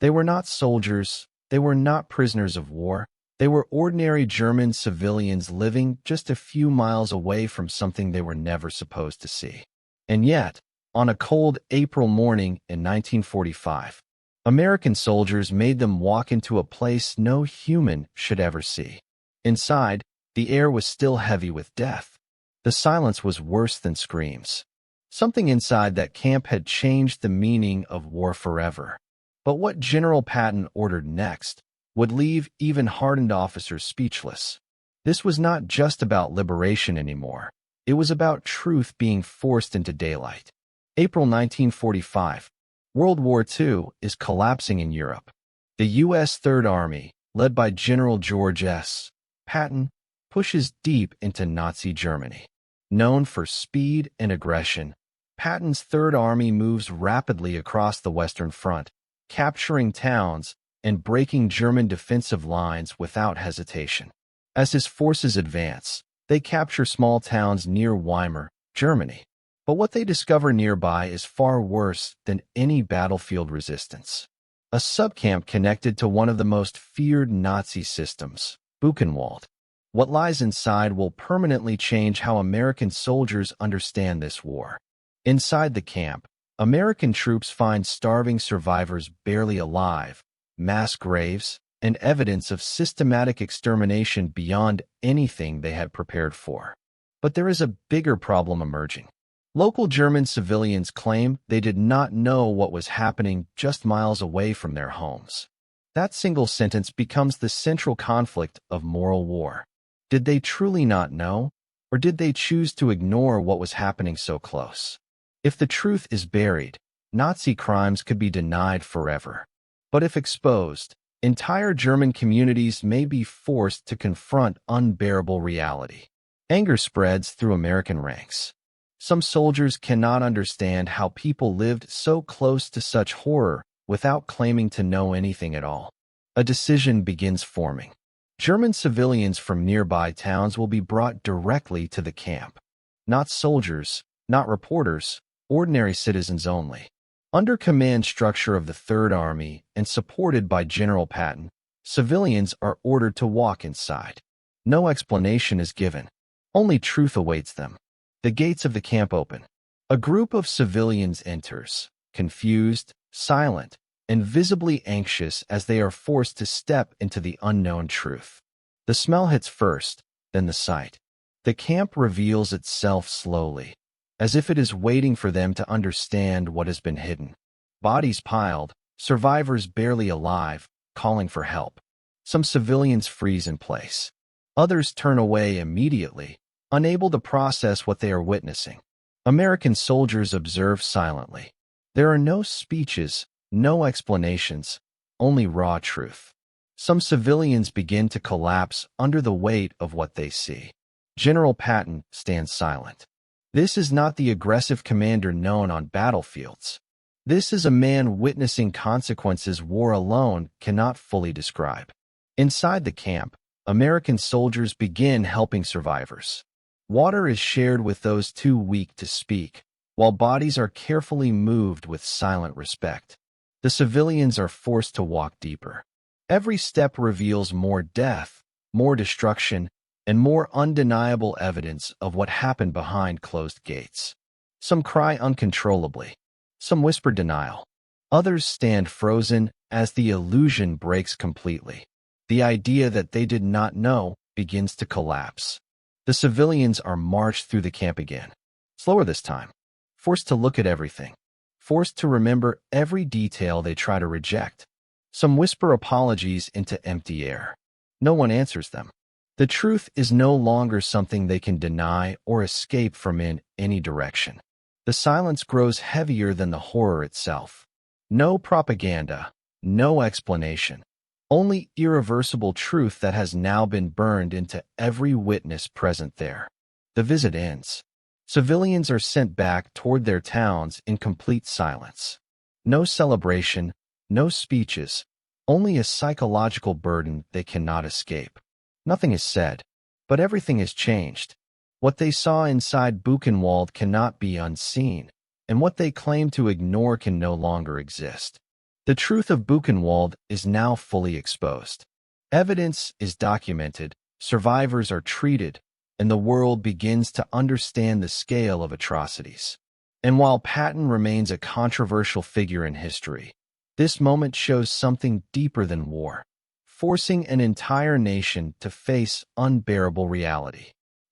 They were not soldiers, they were not prisoners of war, they were ordinary German civilians living just a few miles away from something they were never supposed to see. And yet, on a cold April morning in 1945, American soldiers made them walk into a place no human should ever see. Inside, the air was still heavy with death. The silence was worse than screams. Something inside that camp had changed the meaning of war forever. But what General Patton ordered next would leave even hardened officers speechless. This was not just about liberation anymore. It was about truth being forced into daylight. April 1945. World War II is collapsing in Europe. The U.S. Third Army, led by General George S. Patton, pushes deep into Nazi Germany. Known for speed and aggression, Patton's Third Army moves rapidly across the Western Front, capturing towns and breaking German defensive lines without hesitation. As his forces advance, they capture small towns near Weimar, Germany. But what they discover nearby is far worse than any battlefield resistance. A subcamp connected to one of the most feared Nazi systems, Buchenwald. What lies inside will permanently change how American soldiers understand this war. Inside the camp, American troops find starving survivors barely alive, mass graves, and evidence of systematic extermination beyond anything they had prepared for. But there is a bigger problem emerging. Local German civilians claim they did not know what was happening just miles away from their homes. That single sentence becomes the central conflict of moral war. Did they truly not know, or did they choose to ignore what was happening so close? If the truth is buried, Nazi crimes could be denied forever. But if exposed, entire German communities may be forced to confront unbearable reality. Anger spreads through American ranks. Some soldiers cannot understand how people lived so close to such horror without claiming to know anything at all. A decision begins forming. German civilians from nearby towns will be brought directly to the camp. Not soldiers, not reporters, ordinary citizens only. Under command structure of the Third Army and supported by General Patton, civilians are ordered to walk inside. No explanation is given. Only truth awaits them. The gates of the camp open. A group of civilians enters, confused, silent, and visibly anxious as they are forced to step into the unknown truth. The smell hits first, then the sight. The camp reveals itself slowly, as if it is waiting for them to understand what has been hidden. Bodies piled, survivors barely alive, calling for help. Some civilians freeze in place. Others turn away immediately, unable to process what they are witnessing. American soldiers observe silently. There are no speeches, no explanations, only raw truth. Some civilians begin to collapse under the weight of what they see. General Patton stands silent. This is not the aggressive commander known on battlefields. This is a man witnessing consequences war alone cannot fully describe. Inside the camp, American soldiers begin helping survivors. Water is shared with those too weak to speak, while bodies are carefully moved with silent respect. The civilians are forced to walk deeper. Every step reveals more death, more destruction, and more undeniable evidence of what happened behind closed gates. Some cry uncontrollably. Some whisper denial. Others stand frozen as the illusion breaks completely. The idea that they did not know begins to collapse. The civilians are marched through the camp again. Slower this time. Forced to look at everything. Forced to remember every detail they try to reject. Some whisper apologies into empty air. No one answers them. The truth is no longer something they can deny or escape from in any direction. The silence grows heavier than the horror itself. No propaganda, no explanation. Only irreversible truth that has now been burned into every witness present there. The visit ends. Civilians are sent back toward their towns in complete silence. No celebration, no speeches, only a psychological burden they cannot escape. Nothing is said, but everything has changed. What they saw inside Buchenwald cannot be unseen, and what they claim to ignore can no longer exist. The truth of Buchenwald is now fully exposed. Evidence is documented, survivors are treated, and the world begins to understand the scale of atrocities. And while Patton remains a controversial figure in history, this moment shows something deeper than war, forcing an entire nation to face unbearable reality.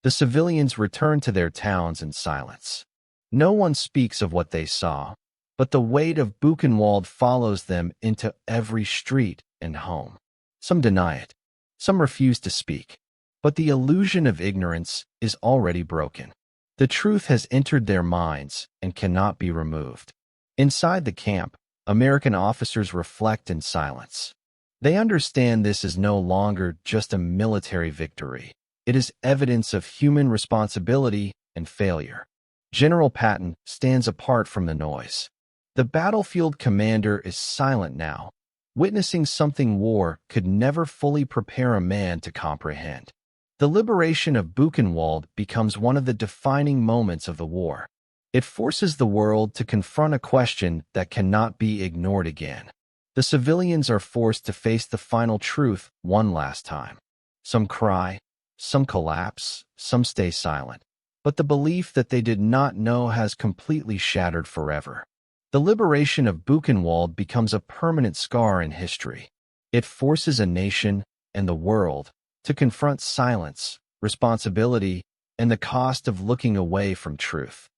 The civilians return to their towns in silence. No one speaks of what they saw, but the weight of Buchenwald follows them into every street and home. Some deny it, some refuse to speak, but the illusion of ignorance is already broken. The truth has entered their minds and cannot be removed. Inside the camp, American officers reflect in silence. They understand this is no longer just a military victory. It is evidence of human responsibility and failure. General Patton stands apart from the noise. The battlefield commander is silent now, witnessing something war could never fully prepare a man to comprehend. The liberation of Buchenwald becomes one of the defining moments of the war. It forces the world to confront a question that cannot be ignored again. The civilians are forced to face the final truth one last time. Some cry, some collapse, some stay silent. But the belief that they did not know has completely shattered forever. The liberation of Buchenwald becomes a permanent scar in history. It forces a nation and the world to confront silence, responsibility, and the cost of looking away from truth.